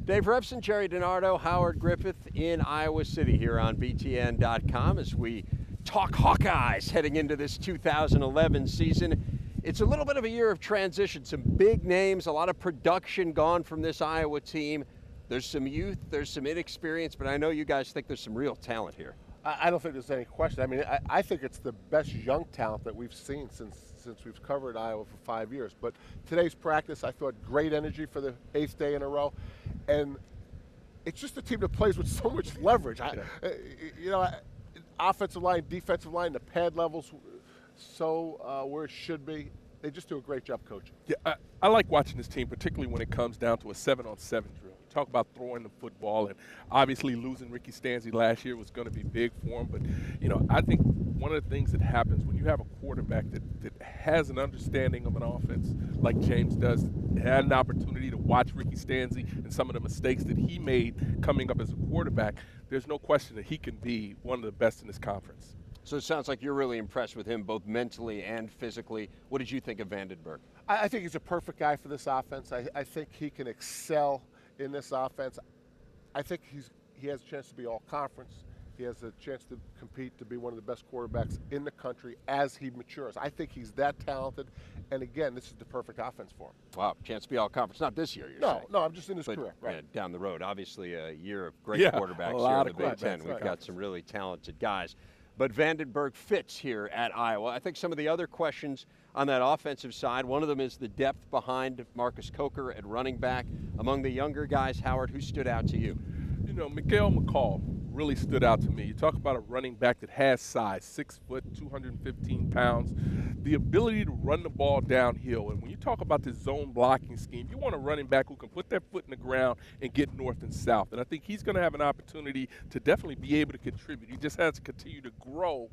Dave Repson, Gerry DiNardo, Howard Griffith in Iowa City here on BTN.com as we talk Hawkeyes heading into this 2011 season. It's a little bit of a year of transition. Some big names, a lot of production gone from this Iowa team. There's some youth, there's some inexperience, but I know you guys think there's some real talent here. I don't think there's any question. I mean, I think it's the best young talent that we've seen since we've covered Iowa for 5 years. But today's practice, I thought great energy for the 8th day in a row. And it's just a team that plays with so much leverage. Offensive line, defensive line, the pad levels so where it should be. They just do a great job coaching. Yeah, I like watching this team, particularly when it comes down to a 7-on-7 drill. You talk about throwing the football, and obviously losing Ricky Stanzi last year was going to be big for him. But, I think one of the things that happens when you have a quarterback that has an understanding of an offense like James does, had an opportunity to watch Ricky Stanzi and some of the mistakes that he made coming up as a quarterback, there's no question that he can be one of the best in this conference. So it sounds like you're really impressed with him both mentally and physically. What did you think of Vandenberg? I think he's a perfect guy for this offense. I think he can excel in this offense. I think he has a chance to be all conference. He has a chance to compete to be one of the best quarterbacks in the country as he matures. I think he's that talented. And again, this is the perfect offense for him. Wow, chance to be all conference. Not this year, you're saying. No, I'm just in his but, career. Right. Down the road. Obviously a year of great quarterbacks a lot here in the of Big Ten. quarterbacks, We've got some really talented guys. But Vandenberg fits here at Iowa. I think some of the other questions on that offensive side, one of them is the depth behind Marcus Coker at running back. Among the younger guys, Howard, who stood out to you? Mikael McCall really stood out to me. You talk about a running back that has size, 6 foot, 215 pounds, the ability to run the ball downhill. And when you talk about this zone blocking scheme, you want a running back who can put their foot in the ground and get north and south. And I think he's going to have an opportunity to definitely be able to contribute. He just has to continue to grow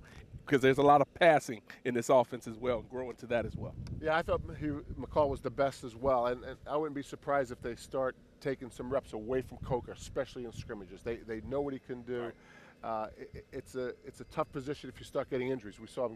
because there's a lot of passing in this offense as well, and grow into that as well. Yeah, I thought McCall was the best as well. And I wouldn't be surprised if they start taking some reps away from Coker, especially in scrimmages. They know what he can do. It's a tough position if you start getting injuries. We saw him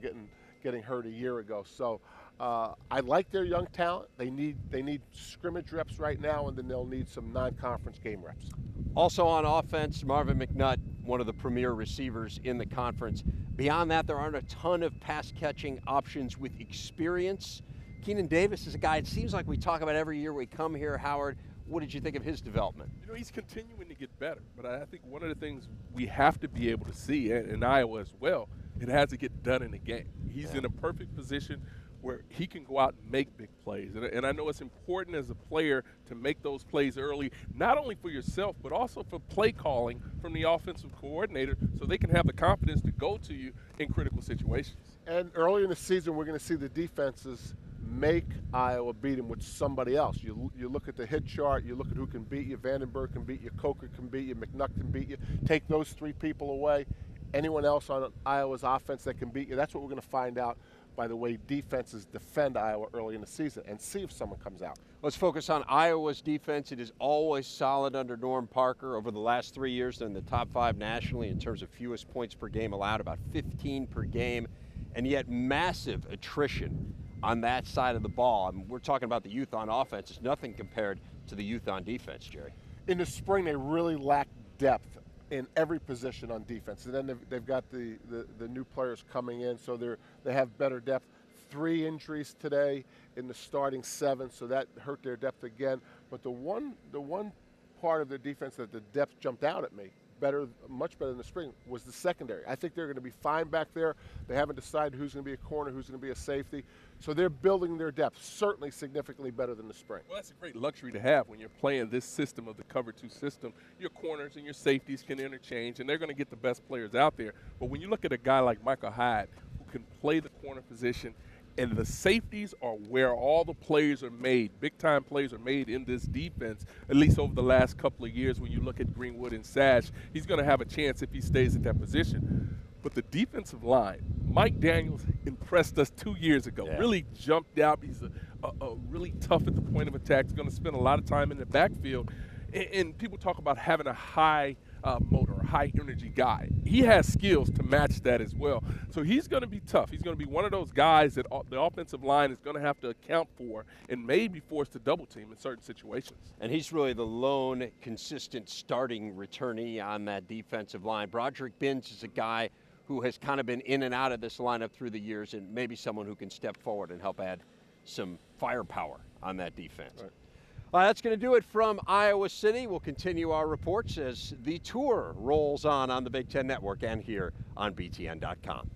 getting hurt a year ago. So I like their young talent. They need scrimmage reps right now, and then they'll need some non-conference game reps. Also on offense, Marvin McNutt, one of the premier receivers in the conference. Beyond that, there aren't a ton of pass-catching options with experience. Keenan Davis is a guy it seems like we talk about every year we come here. Howard, what did you think of his development? He's continuing to get better, but I think one of the things we have to be able to see in Iowa as well, it has to get done in the game. He's in a perfect position where he can go out and make big plays. And I know it's important as a player to make those plays early, not only for yourself, but also for play calling from the offensive coordinator so they can have the confidence to go to you in critical situations. And early in the season, we're going to see the defenses make Iowa beat him with somebody else. You look at the hit chart, you look at who can beat you. Vandenberg can beat you, Coker can beat you, McNutt can beat you. Take those 3 people away. Anyone else on Iowa's offense that can beat you, that's what we're going to find out by the way defenses defend Iowa early in the season, and see if someone comes out. Let's focus on Iowa's defense. It is always solid under Norm Parker. Over the last 3 years, they're in the top 5 nationally in terms of fewest points per game allowed, about 15 per game, and yet massive attrition on that side of the ball. I mean, we're talking about the youth on offense. It's nothing compared to the youth on defense, Gerry. In the spring, they really lacked depth in every position on defense. And then they've got the new players coming in, so they have better depth. 3 injuries today in the starting 7, so that hurt their depth again. But the one part of their defense that the depth jumped out at me, much better than the spring, was the secondary. I think they're going to be fine back there. They haven't decided who's going to be a corner, who's going to be a safety. So they're building their depth, certainly significantly better than the spring. Well, that's a great luxury to have when you're playing this system of the cover 2 system. Your corners and your safeties can interchange, and they're going to get the best players out there. But when you look at a guy like Michael Hyde, who can play the corner position, and the safeties are where all the plays are made. Big-time plays are made in this defense, at least over the last couple of years when you look at Greenwood and Sash. He's going to have a chance if he stays at that position. But the defensive line, Mike Daniels impressed us 2 years ago. Yeah. Really jumped out. He's a really tough at the point of attack. He's going to spend a lot of time in the backfield. And people talk about having a high motor, high energy guy. He has skills to match that as well. So he's going to be tough. He's going to be one of those guys that the offensive line is going to have to account for and may be forced to double team in certain situations. And he's really the lone consistent starting returnee on that defensive line. Broderick Binns is a guy who has kind of been in and out of this lineup through the years, and maybe someone who can step forward and help add some firepower on that defense. Right. That's going to do it from Iowa City. We'll continue our reports as the tour rolls on the Big Ten Network and here on BTN.com.